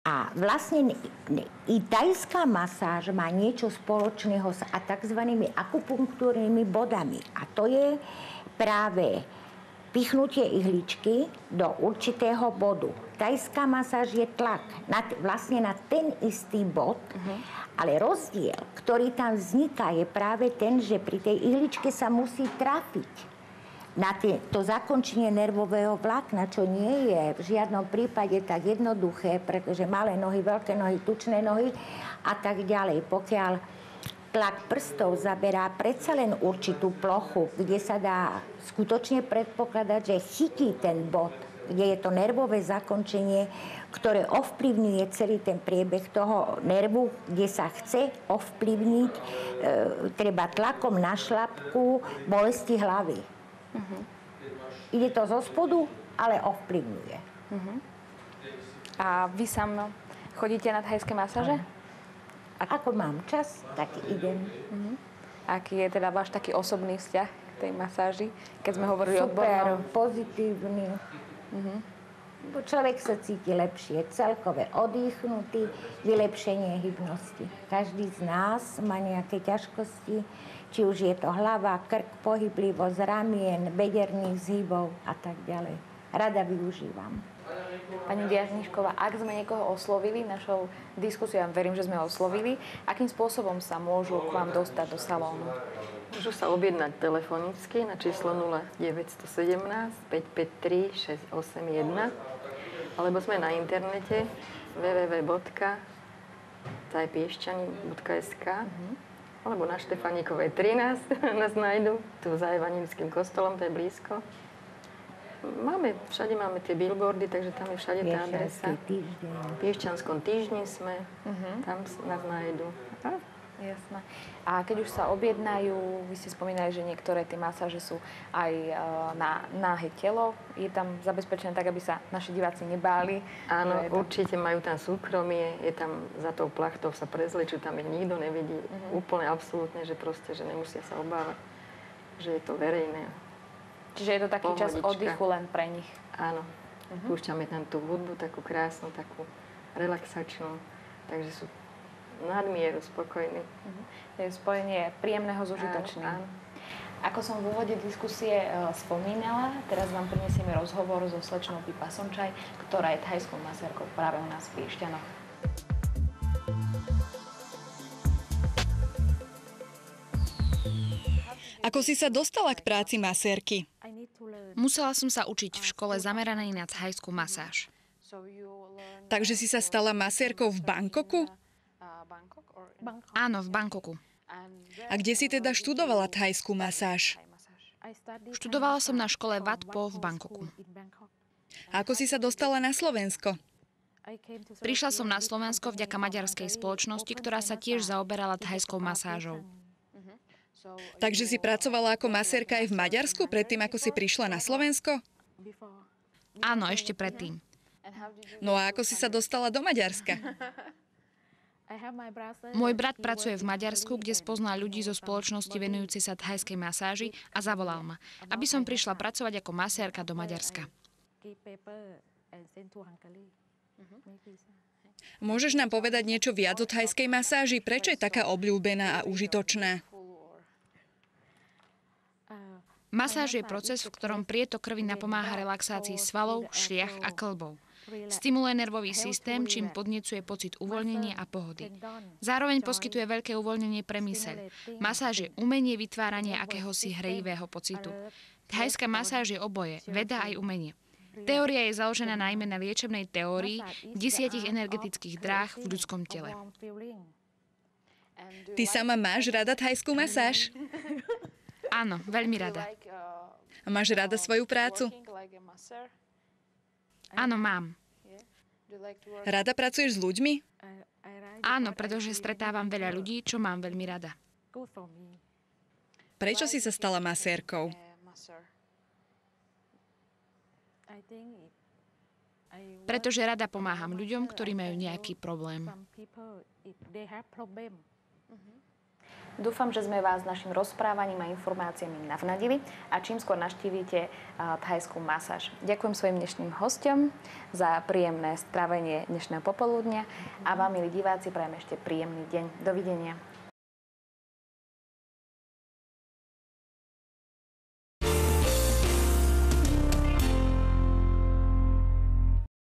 A vlastne i thajská masáž má niečo spoločného s tzv. Akupunktúrnymi bodami. A to je práve pichnutie ihličky do určitého bodu. Thajská masáž je tlak vlastne na ten istý bod, ale rozdiel, ktorý tam vzniká, je práve ten, že pri tej ihličke sa musí trafiť na to zakončenie nervového vlákna, čo nie je v žiadnom prípade tak jednoduché, pretože malé nohy, veľké nohy, tučné nohy a tak ďalej. Pokiaľ tlak prstov zaberá predsa len určitú plochu, kde sa dá skutočne predpokladať, že chytí ten bod, kde je to nervové zakončenie, ktoré ovplyvňuje celý ten priebeh toho nervu, kde sa chce ovplyvniť treba tlakom na šľapku bolesti hlavy. Ide to zo spodu, ale ovplyvňuje. A vy sám chodíte na thajské masáže? Ako mám čas, tak idem. Aký je teda váš taký osobný vzťah k tej masáži, keď sme hovorili o Super, pozitívny. Človek sa cíti lepšie, celkové oddychnutý, vylepšenie hybnosti. Každý z nás má nejaké ťažkosti, či už je to hlava, krk, pohyblivosť, ramien, bederných zhybov a tak ďalej. Rada využívam. Pani Viažničková, ak sme niekoho oslovili našou diskusiou, ja verím, že sme ho oslovili, akým spôsobom sa môžu k vám dostať do salónu? Môžu sa objednať telefonicky na číslo 0917 553 681 alebo sme na internete www.tajpiešťany.sk alebo na Štefánikovej 13 nás nájdu, tu za Evanjelickým kostolom, to je blízko. Všade máme tie billboardy, takže tam je všade tá adresa. V Piešťanskom týždni sme, tam nás nájdu. Jasné. A keď už sa objednajú, vy ste spomínali, že niektoré tie masáže sú aj na náhe telo. Je tam zabezpečené tak, aby sa naši diváci nebáli? Áno, určite majú tam súkromie, je tam za tou plachtou sa prezlečú, tam ich nikto nevidí. Úplne absolútne, že proste, že nemusia sa obávať, že je to verejné. Čiže je to taký čas oddychu len pre nich? Áno. Púšťame tam tú hudbu, takú krásnu, takú relaxačnú, takže sú nadmieru spokojní. To je spojenie príjemného s užitočným. Áno. Ako som v úvode diskusie spomínala, teraz vám prinesieme rozhovor so slečnou Pipa Sončaj, ktorá je thajskou masérkou práve u nás v Piešťanoch. Ako si sa dostala k práci masérky? Musela som sa učiť v škole zameranej na thajskú masáž. Takže si sa stala masérkou v Bangkoku? Áno, v Bangkoku. A kde si teda študovala thajskú masáž? Študovala som na škole Wat Po v Bangkoku. A ako si sa dostala na Slovensko? Prišla som na Slovensko vďaka maďarskej spoločnosti, ktorá sa tiež zaoberala thajskou masážou. Takže si pracovala ako masérka aj v Maďarsku predtým, ako si prišla na Slovensko? Áno, ešte predtým. No a ako si sa dostala do Maďarska? Môj brat pracuje v Maďarsku, kde spoznal ľudí zo spoločnosti venujúcej sa thajskej masáži a zavolal ma, aby som prišla pracovať ako masérka do Maďarska. Môžeš nám povedať niečo viac o thajskej masáži? Prečo je taká obľúbená a užitočná? Masáž je proces, v ktorom prietok krvi napomáha relaxácii svalov, šliach a kĺbov. Stimuluje nervový systém, čím podnecuje pocit uvoľnenia a pohody. Zároveň poskytuje veľké uvoľnenie pre myseľ. Masáž je umenie vytvárania akéhosi hrejivého pocitu. Thajská masáž je oboje, veda aj umenie. Teória je založená najmä na liečebnej teórii 10 energetických dráh v ľudskom tele. Ty sama máš rada thajskú masáž? Áno, veľmi rada. A máš rada svoju prácu? Áno, mám. Rada pracuješ s ľuďmi? Áno, pretože stretávam veľa ľudí, čo mám veľmi rada. Prečo si sa stala masérkou? Pretože rada pomáham ľuďom, ktorí majú nejaký problém. Dúfam, že sme vás našim rozprávaním a informáciami navnadili a čím skôr navštívite thajskú masáž. Ďakujem svojim dnešným hosťom za príjemné strávenie dnešného popoludnia a vám, milí diváci, prajem ešte príjemný deň. Dovidenia.